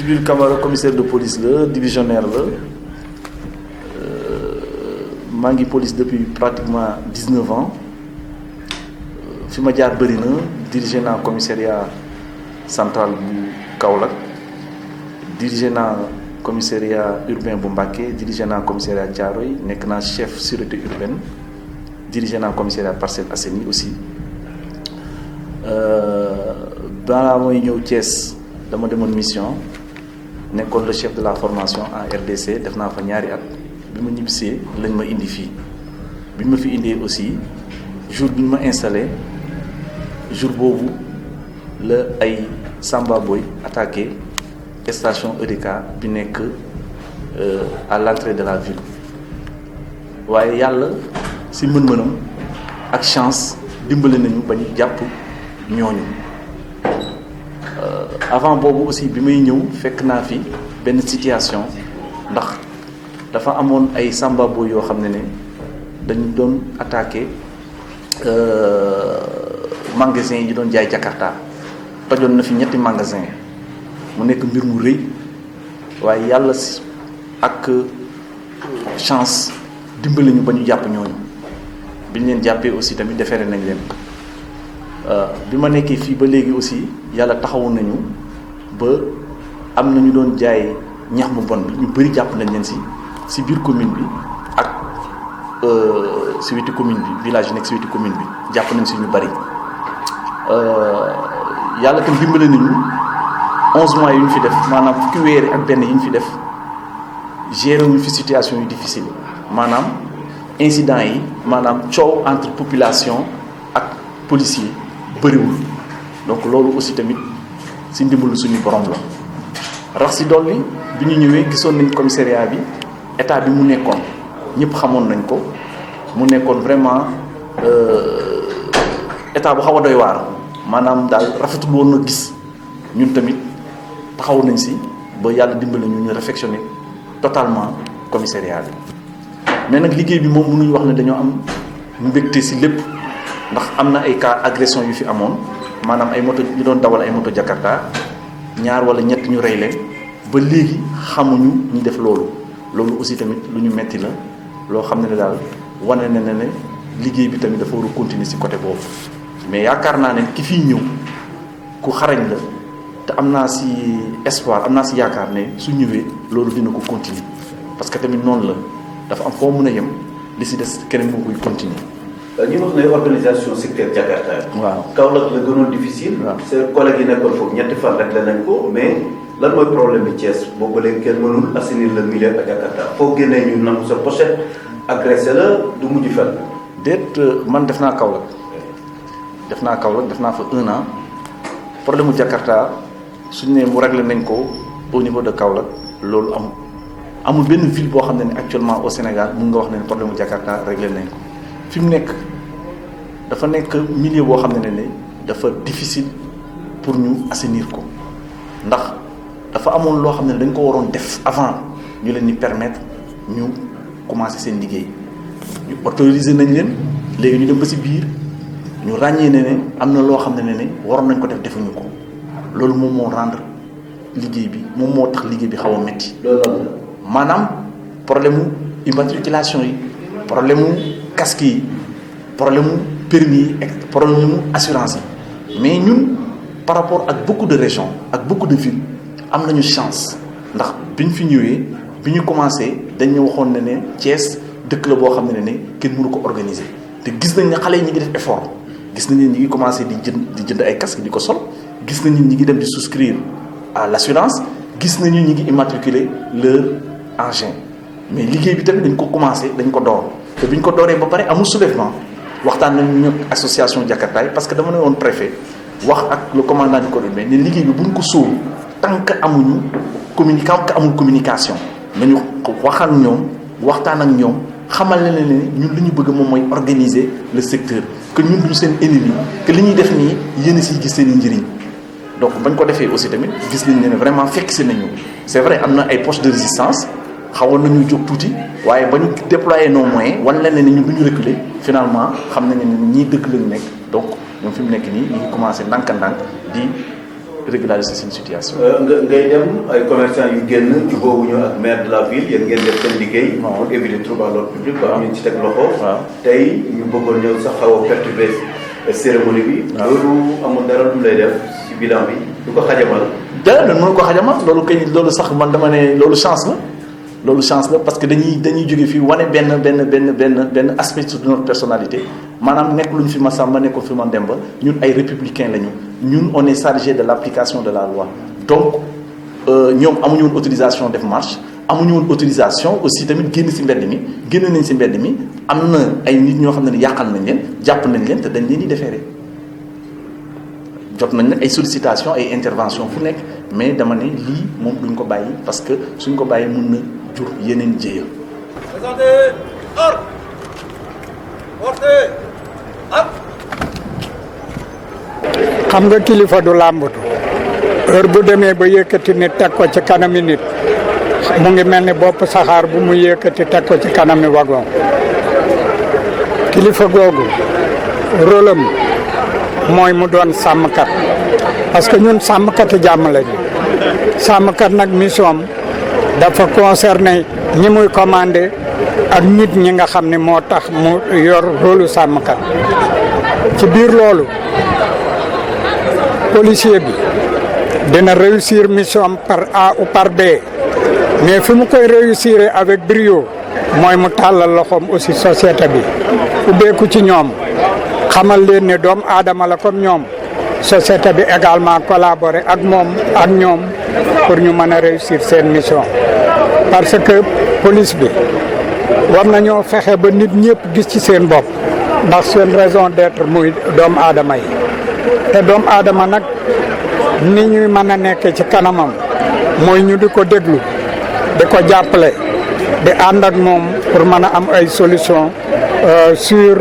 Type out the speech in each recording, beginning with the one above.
Djibril Camara commissaire de police la divisionnaire la maa ngi police depuis pratiquement 19 ans fi ma jaar bëri na dirigé naa commissariat central bu Kaolack dirigé naa commissariat urbain bu Mbacké dirigé naa commissariat Thiaroye nekk naa chef sûreté urbaine dirigé naa commissariat Parcelles Assainies aussi balaa mooy ñëw Thiès dama demoon mission nekkoon le chef de la formation en RDC def naa fa ñaari at bi ma ñibbisee lañ ma indi fii bi ma fi indee aussi jour bi ñu ma installé jour boobu la ay Samba Boy attaqué station EDK bi nekk à l'entrée de la ville waaye yàlla si mën-mënam ak chance dimbali nañu ba ñu jàpp ñooñu avant boobu aussi bi may ñëw fekk naa fi benn situation ndax dafa amoon ay Samba Boy yoo xam ne dañu doon attaqué magasin yi doon jaay Jakarta tojoon na fi ñetti magasin mu nekk mbir mu rëy waaye yàlla ak chance dimbali ñu ba ñu jàpp ñooñu bi ñu leen jàppee aussi tamit defeere nañ leen bi ma nekkee fii ba léegi aussi yàlla taxawu nañu ba am na ñu doon jaay ñax mu bon bi ñu bëri jàpp nañ leen si biir commune bi ak si wetu commune bi village yi nekk si wetu commune bi jàpp nañ si ñu bëri yàlla tam dimbali nañu 11 mois yu ñu fi def maanaam fukki weer ak benn yi ñu fi def gérer wuñu fi situation yu difficile maanaam incident yi maanaam coow entre population ak policier bëriwul donc loolu aussi tamit si ndimbalu suñu borom la rax si dolli bi ñu ñëwee gisoon nañ commissariat bi état bi mu nekkoon ñëpp xamoon nañ ko mu nekkoon vraiment état bu xaw a doy waar maanaam daal rafetul woon na gis ñun tamit taxaw nañ si ba yàlla dimbali ñu réfectionner totalement commissariat bi mais nag liggéey bi moom mënuñu wax ne dañoo am mbégte si lépp ndax am na ay cas agression yu fi amoon maanaam ay moto ñu doon dawal ay moto Jakarta ñaar wala ñett ñu rey leen ba léegi xamuñu ñu def loolu aussi tamit lu ñu metti la loo xam ne daal wane na ne liggéey bi tamit dafa war a continuer si côté boobu mais yaakaar naa ne ki fiy ñëw ku xarañ la te am naa si espoir am naa si yaakaar ne su ñëwee loolu dina ko continuer parce que tamit noonu la dafa am foo mën a yem li si des keneen moo koy continuer. ñu wax ne organisation secteur Jakarta. waaw Kaolack la gënoon difficile. waaw seen collègues yi nekkoon foofu ñetti fan rek la nañ ko mais lan mooy problème bi Thiès boobu léegi kenn mënul assainir le milieu à Jakarta foo génnee ñu nangu sa pochette agressé la du mujj fenn. déet man def naa Kaolack def naa fa 1 an problème mu Jakarta suñu nee mu réglé nañ ko au niveau de Kaolack loolu amul benn ville boo xam ne actuellement au Sénégal mun nga wax ne problème mu Jakarta réglé nañ ko fi mu nekk dafa nekk milieu boo xam ne dafa difficile pour ñu assainir ko ndax dafa amoon loo xam ne dañ ko waroon def avant ñu leen di permettre ñu commencer seen liggéey ñu autoriser nañ leen léegi ñu dem ba ci biir ñu ràññee ne am na loo xam ne waroon nañ ko def defuñu ko loolu moom moo rendre liggéey bi moom moo tax liggéey bi xaw a métti. loolu maanaam problème mu immatriculation yi problème mu casque yi problème mu permis yi ak problème mu assurance yi mais ñun par rapport ak beaucoup de régions ak beaucoup de villes am nañu chance ndax biñ fi ñëwee bi ñu commencé dañu waxoon ne Thiès dëkk la boo xam ne kenn mënu ko organiser te gis nañ ne xale yi ñu ngi def effort gis nañ ne ñi ngi commencé di jënd ay casque di ko sol gis nañ ñi ngi dem di souscrire à l'assurance gis nañu ñi ngi immatriculer leur engin mais liggéey bi tamit dañ ko commencé dañ ko door te bi ñu ko dooree ba pare amul soulèvement waxtaan nañu ñëpp association Jakarta yi parce que dama ne woon préfet wax ak le commandant du corps urbain ne liggéey bi buñ ko sóoru tant que amuñu amul communication nañu wax ak ñoom waxtaan ak ñoom xamal ne ñun li ñu bëgg moom mooy organiser le secteur que ñun duñu seen ennemi que li ñuy def nii yéen a siy gis seen i njëriñ donc bañ ko defee aussi tamit gis nañ ne vraiment fekk si nañu c'est vrai am na ay poches de résistance xawoon nañu jóg tuuti waaye ba ñu déployer nos moyens wan leen ne ñun du ñu reculer finalement xam nañu ne ñii dëgg lañu nekk donc ñoom fi mu nekk nii ñu ngi commencé ndànk-ndànk di régulariser seen situation. ngay dem ay commerçants yu génn jubóowuñu ak maire de la ville yéen ngeen def seen liggéey. pour éviter trouble à l'ordre public. ba am ñu ci teg loxo. tey ñu bëggoon ñëw sax xaw a perturber cérémonie bi. loolu amul dara lu lay def ci bilan bi du ko xajamal. dara mënu ko xajamal loolu sax man dama ne loolu chance la parce que dañuy jóge fii wane benn aspect de notre personnalité maanaam nekk luñ fi ma Samba nekkul fi ma Demba ñun ay républicains lañu ñun on est chargé de l'application de la loi donc ñoom amuñu woon autorisation def marche amuñu woon autorisation aussi tamit génn nañ ci mbedd mi am na ay nit ñoo xam ne yàqal nañ leen jàpp nañ leen te dañ leen di déférer jot nañ nag ay sollicitation ay intervention fu nekk mais dama ne lii moom duñ ko bàyyi parce que suñ ko bàyyi mun na jur yeneen jéeya. xam nga kilifa du làmbatu heure bu demee ba yëkkati nit teg ko ci kanami nit mu ngi mel ni bopp saxaar bu mu yëkkati teg ko ci kanami wagon kilifa googu rôlam mooy mu doon sàmmkat parce que ñun sàmmkati jàmm lañu sàmmkat nag mission dafa concerné ñi muy commandé ak nit ñi nga xam ne moo tax mu yor rôlu sàmmkat ci biir loolu policier bi dina réussir mission par A ou par B mais fi mu koy réussir avec brio mooy mu tàllal loxoom aussi société bi ubbeeku ci ñoom xamal leen ne doomu aadama la comme ñoom société bi également collaborer ak ñoom pour ñu mën a réussir seen mission parce que police bi war nañoo fexe ba nit ñëpp gis ci seen bopp ndax seen raison d'être muy doomu aadama yi te doomu aadama nag ni ñuy mën a nekk ci kanamam mooy ñu di ko déglu di ko jàppale di ànd ak moom pour mën a am ay solution sur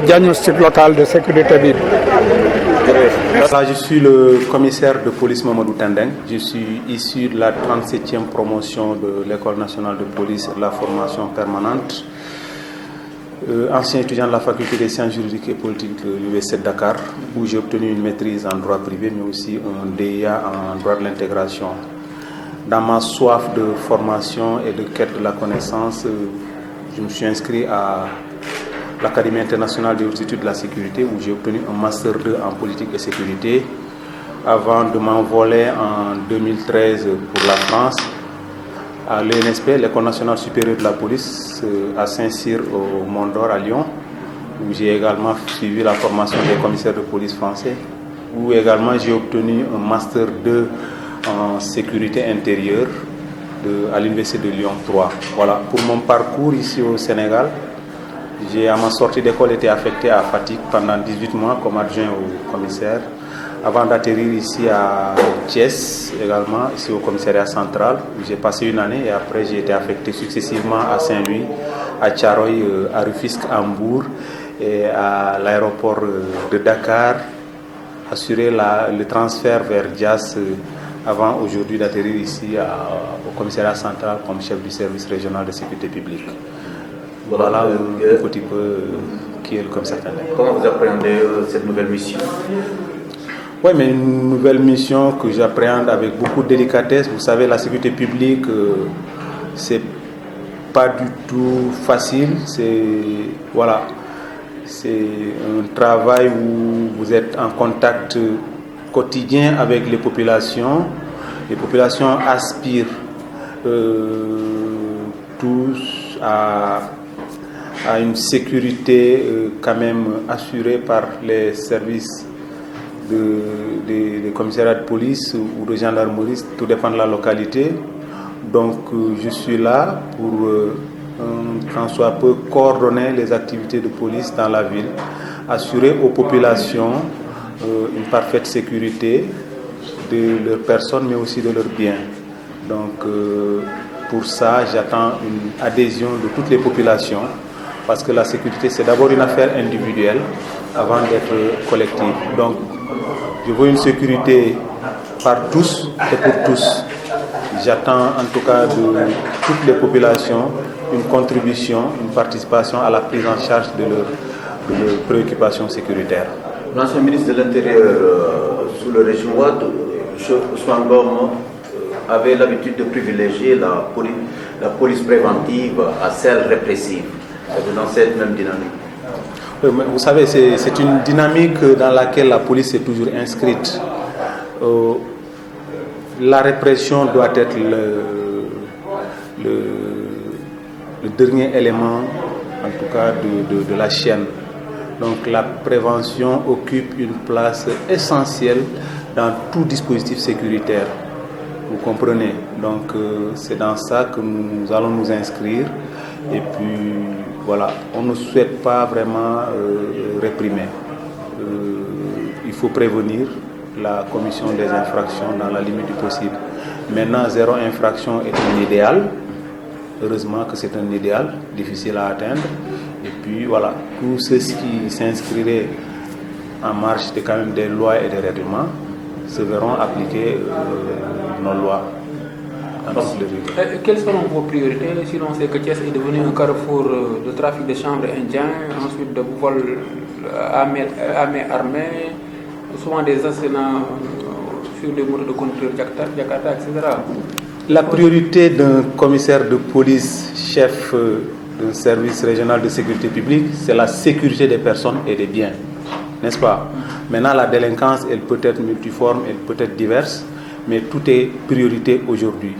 diagnostic local de sécurité bi. Je suis le commissaire de police Mamadou Tendeng. Je suis issu de la 37e promotion de l'École nationale de police et de la formation permanente. Ancien étudiant de la faculté des sciences juridiques et politiques de l'Université de Dakar, où j'ai obtenu une maîtrise en droit privé, mais aussi un DEA en droit de l'intégration. Dans ma soif de formation et de quête de la connaissance, je me suis inscrit à l'Académie internationale des hautes études de la sécurité, où j'ai obtenu un Master 2 en politique et sécurité, avant de m'envoler en 2013 pour la France, à l'ENSP, l'École nationale supérieure de la police, à Saint-Cyr au Mont d'Or à Lyon, où j'ai également suivi la formation des commissaires de police français, où également j'ai obtenu un Master 2 en sécurité intérieure à l'Université de Lyon 3. Voilà, pour mon parcours ici au Sénégal, j'ai à ma sortie d'école été affecté à Fatick pendant 18 mois comme adjoint au commissaire, avant d'atterrir ici à Thiès, également ici au commissariat central, où j'ai passé une année et après j'ai été affecté successivement à Saint-Louis, à Thiaroye, à Rufisque, à Mbour et à l'aéroport de Dakar, assurer le transfert vers Dias avant aujourd'hui d'atterrir ici au commissariat central comme chef du service régional de sécurité publique. Voilà un petit peu qui est le commissaire Tendeng. Comment vous appréhendez cette nouvelle mission? Oui, mais une nouvelle mission que j'appréhende avec beaucoup de délicatesse. Vous savez, la sécurité publique, c'est pas du tout facile. C'est un travail où vous êtes en contact quotidien avec les populations. Les populations aspirent tous à une sécurité quand même assurée par les services des commissariats de police ou de gendarmerie, tout dépend de la localité. Donc je suis là pour tant soit peu coordonner les activités de police dans la ville, assurer aux populations une parfaite sécurité de leurs personnes mais aussi de leurs biens. Donc pour ça j'attends une adhésion de toutes les populations, parce que la sécurité c'est d'abord une affaire individuelle avant d'être collective. Donc je veux une sécurité par tous et pour tous. J'attends en tout cas de toutes les populations une contribution, une participation à la prise en charge de leurs préoccupations sécuritaires. L'ancien ministre de l'Intérieur sous le régime Wade, Ousmane Ngom avait l'habitude de privilégier la police préventive à celle répressive. Dans cette même dynamique. Vous savez, c'est une dynamique dans laquelle la police est toujours inscrite. La répression doit être le dernier élément, en tout cas, de la chaîne. Donc la prévention occupe une place essentielle dans tout dispositif sécuritaire. Vous comprenez? Donc c'est dans ça que nous allons nous inscrire. Et puis voilà, on ne souhaite pas vraiment réprimer. Il faut prévenir la commission des infractions dans la limite du possible. Maintenant, 0 infraction est un idéal. Heureusement que c'est un idéal, difficile à atteindre. Et puis voilà, tout ce qui s'inscrirait en marche de quand même des lois et des règlements se verront appliquer nos lois. Quelles seront vos priorités si l'on sait que Thiès est devenu un carrefour de trafic de chanvre indien, ensuite de vol à main armée, souvent des assassinats sur des motos de conducteurs Jakarta, etc. La priorité d'un commissaire de police, chef d'un service régional de sécurité publique, c'est la sécurité des personnes et des biens, n'est-ce pas? Maintenant, la délinquance, elle peut être multiforme, elle peut être diverse, mais tout est priorité aujourd'hui.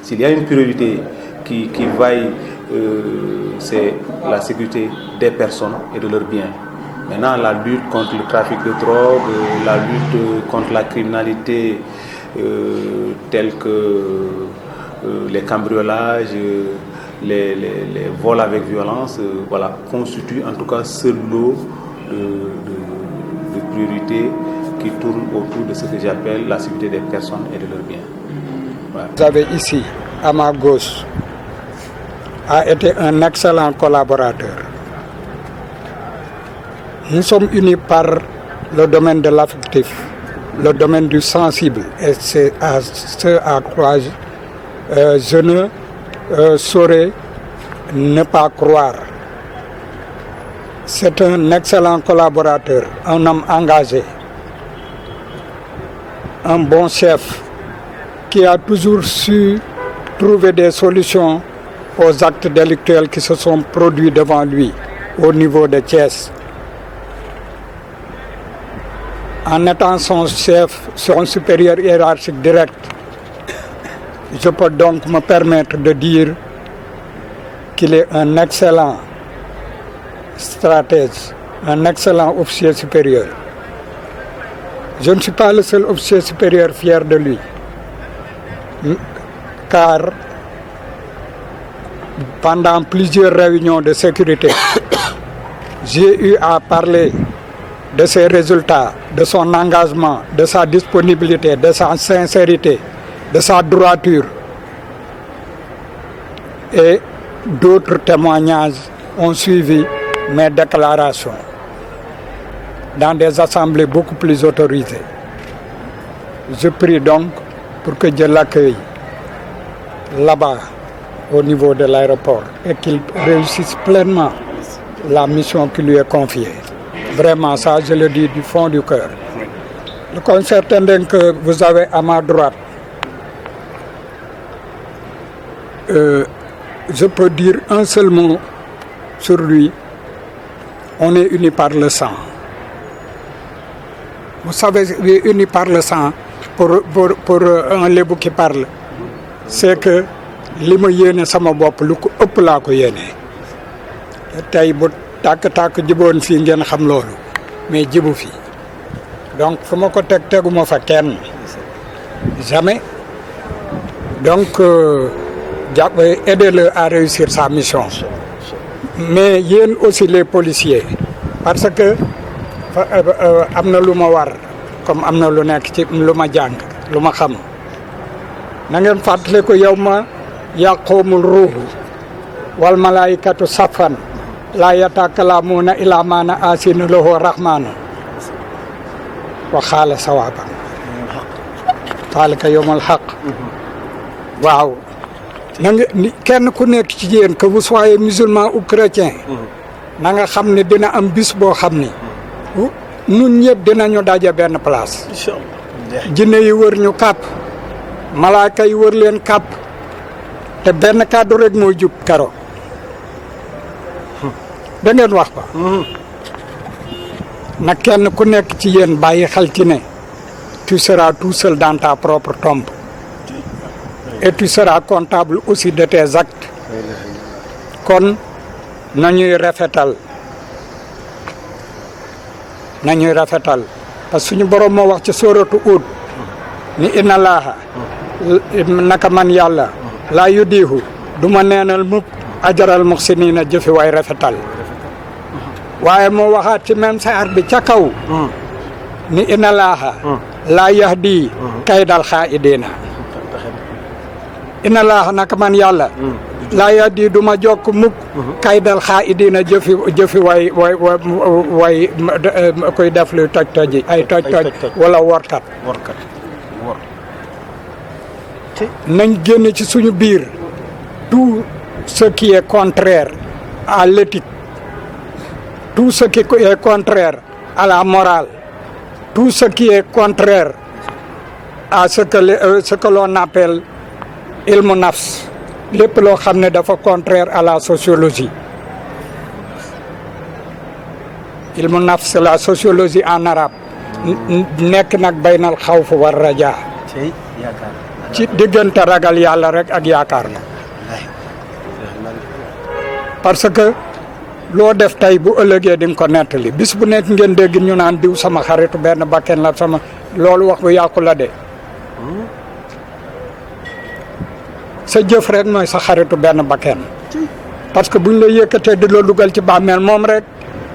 S'il y a une priorité qui vaille, c'est la sécurité des personnes et de leurs biens. Maintenant, la lutte contre le trafic de drogue, la lutte contre la criminalité telle que les cambriolages, les vols avec violence, voilà, constituent en tout cas ce lot de priorités qui tournent autour de ce que j'appelle la sécurité des personnes et de leurs biens. Voilà. Vous avez ici, à ma gauche, a été un excellent collaborateur. Nous sommes unis par le domaine de l'affectif, le domaine du sensible, et c'est à ce à quoi je ne saurais ne pas croire. C'est un excellent collaborateur, un homme engagé, un bon chef qui a toujours su trouver des solutions aux actes délictuels qui se sont produits devant lui au niveau de Thiès. En étant son chef, son supérieur hiérarchique direct, je peux donc me permettre de dire qu'il est un excellent stratège, un excellent officier supérieur. Je ne suis pas le seul officier supérieur fier de lui, car pendant plusieurs réunions de sécurité, j'ai eu à parler de ses résultats, de son engagement, de sa disponibilité, de sa sincérité, de sa droiture. Et d'autres témoignages ont suivi mes déclarations dans des assemblées beaucoup plus autorisées. Je prie donc pour que Dieu l'accueille là-bas au niveau de l'aéroport et qu'il réussisse pleinement la mission qui lui est confiée. Vraiment, ça je le dis du fond du cœur. Le concert Tendeng que vous avez à ma droite, je peux dire un seul mot sur lui. On est unis par le sang. Vous savez, unis par le sang, pour un lébu qui parle, c'est que li ma yéene sama bopp lu ko ëpp laa ko yéene. Tey bu tàkk-tàkk jiboon fii ngeen xam loolu, mais jibu fi. Donc fu ma ko teguma fa kenn, jamais. Donc aidez-le à réussir sa mission. Mais yéen aussi les policiers, parce que am na lu ma war, comme am na lu nekk ci lu ma jàng, lu ma xam. Na ngeen fàttali ko yow ma yaqumul ruuhu wal malaikatu safan la yatakalamuna illa mana asina lahu rahmanu wa xaala sawaban zalika yawmul haq. Waaw, na nga kenn ku nekk ci yéen que vous soyez musulman ou chrétien, na nga xam ne dina am bis boo xam ni nun ñëpp dinañu daje benn place jinne yi wër ñu kàpp malaaka yi wër leen kàpp te benn kàddu rek mooy jub karo da ngeen wax ko nag kenn ku nekk ci yéen bàyyi xel ci ne tu seras tout seul dans ta propre tombe et tu seras comptable aussi de tes actes kon nañuy rafetal parce que suñu borom moo wax ci sóoratu Hud ni inna laaha naka man yàlla laa yudiihu du ma neenal mukk ajaral muxsiniina jëfi way rafetal waaye moo waxaat ci même saar bi ca kaw ni inna laaha laa yahdi kaydal xaa'idiina inna laaha naka man yàlla laa yahdi du ma jokk mukk kaydal xaa'idiina jëfi way koy def lu toj ay toj wala workat nañ génn ci suñu biir tout ce qui est contraire à l'éthique, tout ce qui est contraire à la morale, tout ce qui est contraire à ce que l'on appelle ilmu nafs, lépp loo xam ne dafa contraire à la sociologie. ilmu nafs la sociologie en arabe nekk nag baynal xawf war rajaa ci diggante ragal yàlla rek ak yaakaar la parce que loo def tey bu ëllëgee di nga ko nettali bis bu nekk ngeen dégg ñu naan diw sama xaritu benn bakken la sama loolu wax bu yàqu la de sa jëf rek mooy sa xaritu benn bakken parce que buñ la yëkkatee di la dugal ci bàmmeel moom rek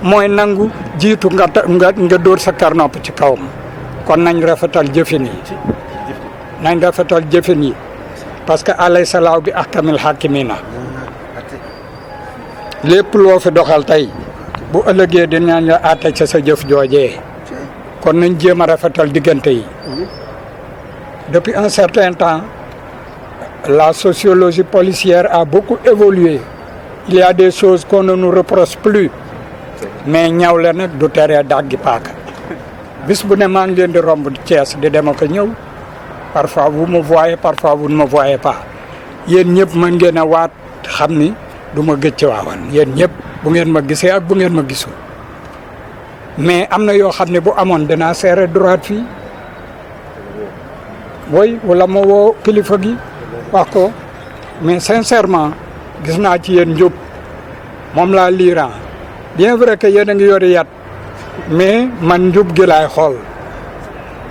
mooy nangu jiitu nga dóor sa karnopp ci kawam kon nañ rafetal jëfin yi parce que alay salaaw bi ahkamil hakimina lépp loo fi doxal tey bu ëllëgee dinañ la àtte ca sa jëf joojee kon nañ jéem a rafetal diggante yi depuis un certain temps la sociologie policière a beaucoup évolué il y a des choses qu'on ne nous reproche plus mais ñaw la nag du teree daggi paaka bis bu ne maa ngi leen di romb Thiès di dem ak a ñëw parfois vous me voyez parfois vous ne me voyez pas yéen ñëpp mën ngeen a waat xam ni du ma gëj ci waawan yéen ñëpp bu ngeen ma gisee ak bu ngeen ma gisul mais am na yoo xam ne bu amoon dinaa serré droite fii booy wala ma woo kilifa gi wax ko mais sincèrement gis naa ci yéen njub moom laa liiran bien vrai que yéen a ngi yori yat mais man njub gi laay xool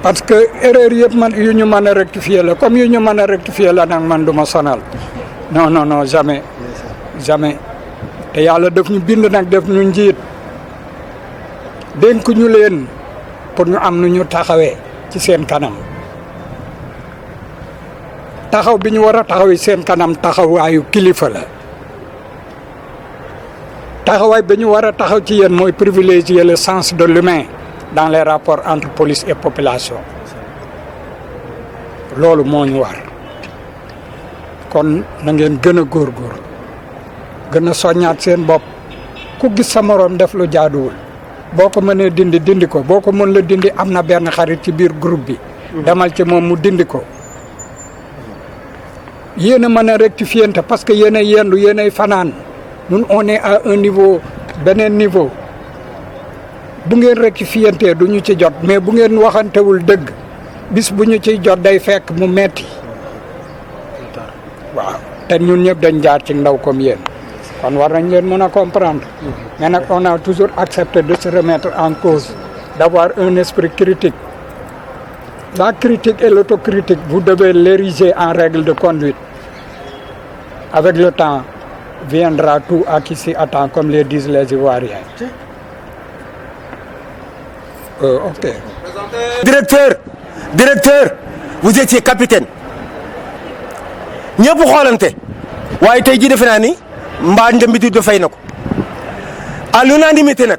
parce que erreur yëpp man yu ñu mën a rectifier la comme yu ñu mën a rectifier la nag man du ma sonal non jamais te yàlla daf ñu bind nag def ñu njiit dénk ñu leen pour ñu am nu ñu taxawee ci seen kanam taxaw bi ñu war a taxawee seen kanam taxawaayu kilifa la taxawaay bi ñu war a taxaw ci yéen mooy privilégier le sens de l'humain dans les rapports entre police et population loolu moo ñu war kon na ngeen gën a góorgóorlu gën a soññaat seen bopp ku gis sa moroom def lu jaaduwul boo ko mënee dindi ko boo ko mën la dindi am na benn xarit ci biir groupe bi demal ci moom mu dindi ko yéen a mën a rectifier parce que yéen a yendu yéen ay fanaan ñun on est à un niveau beneen niveau bu ngeen rectifier du ñu ci jot mais bu ngeen waxantewul dëgg bis bu ñu ciy jot day fekk mu metti waaw te ñun ñëpp dañ jaar ci ndaw comme yéen kon war nañ leen mën a comprendre mais nag on a toujours accepté de se remettre en cause d'avoir un esprit critique la critique et l'autocritique vous devez l'ériger en règle de conduite avec le temps viendra tout à qui s'y attend comme le disent les Ivoiriens ok directeur vous étiez capitaine ñëpp xoolante waaye tey jii defe naa ni mbaa njëmbitu dafay na ko à l'unanimité nag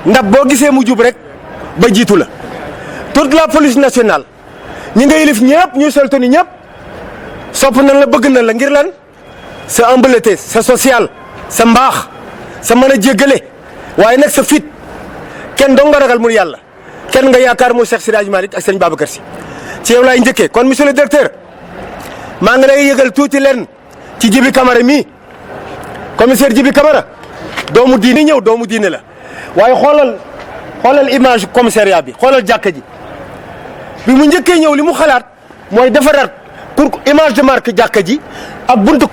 ndax boo gisee mu jub rek ba jiitu la toute la police nationale ñi nga yilif ñëpp ñuy soltu ni ñëpp sopp nañ la bëgg nañ la ngir lan sa humilité sa social sa mbaax sa mën a jéggale waaye nag sa fit kenn dong nga ragal mu yàlla kenn nga yaakaar mu Cheikh Seydi Hadji Malick ak sëñ Babacar Sy ci yow laay njëkkee kon monsieur le directeur maa ngi lay yëgal tuuti leen ci Djibi Camara mii commissaire Djibi Camara doomu diine ñëw doomu diine la waaye xoolal image commissariat bi xoolal jàkka ji bi mu njëkkee ñëw li mu xalaat mooy defaraat pour image de marque jàkka ji ak buntu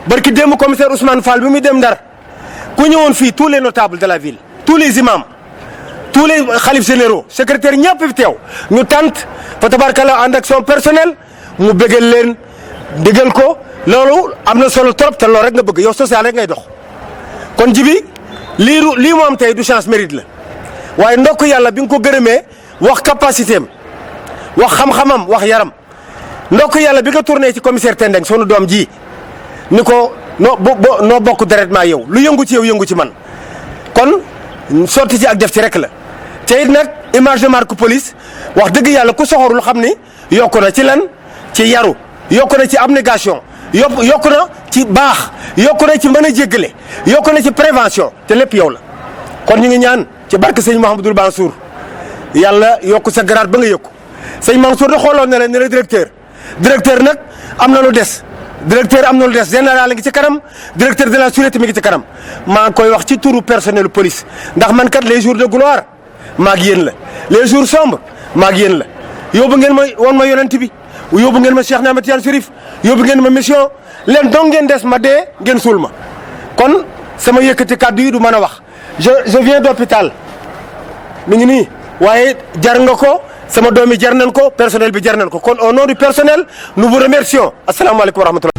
barki démb commissaire Ousmane Fall bi muy dem Ndar ku ñëwoon fii tous les notables de la ville tous les imams tous les xalif généraux secrétaire ñëpp fi teew ñu tant fa tabarkalla ànd ak son personnel mu bëggal leen digal ko loolu am na solo trop te loolu rek nga bëgg yow social rek ngay dox kon Djibi lii mu am tey du chance mérite la waaye ndokk yàlla bi nga ko gërëmee wax capacité am wax xam-xamam wax yaram ndokk yàlla bi nga tourné ci commissaire Tendeng sunu doom ji ni ko noo bokk directement yow lu yëngu ci yow yëngu ci man kon sotti ci ak def ci rek la te it nag image de marque police wax dëgg yàlla ku soxorul xam ni yokku na ci lan ci yaru yokku na ci abnégation yokku na ci baax yokku na ci mën a jéggale yokku na ci prévention te lépp yow la kon ñu ngi ñaan ci barke sëñ Mouhamadoul Mansour yàlla yokku sa grade ba nga yëkku sëñ Mansour da xooloon na la ne la directeur nag am na lu des directeur am na lu des général ngi ci kanam directeur de la sûreté mi ngi ci kanam maa ngi koy wax ci turu personnel police ndax man kat les jours de gloire maag yéen la les jours sombres maag yéen la yóbbu ngeen ma woon ma yonent bi yóbbu ngeen ma Cheikh Ahmed Tidiane Chérif yóbbu ngeen ma mission leen dong ngeen des ma dee ngeen suul ma kon sama yëkkati kàddu yi du mën a wax je viens d'hôpital mi ngi nii waaye jar nga ko sama doom yi jar nañ ko personnel bi jar nañ ko kon au nom du personnel nous vous remercions asalaamaaleykum wa rahmatulah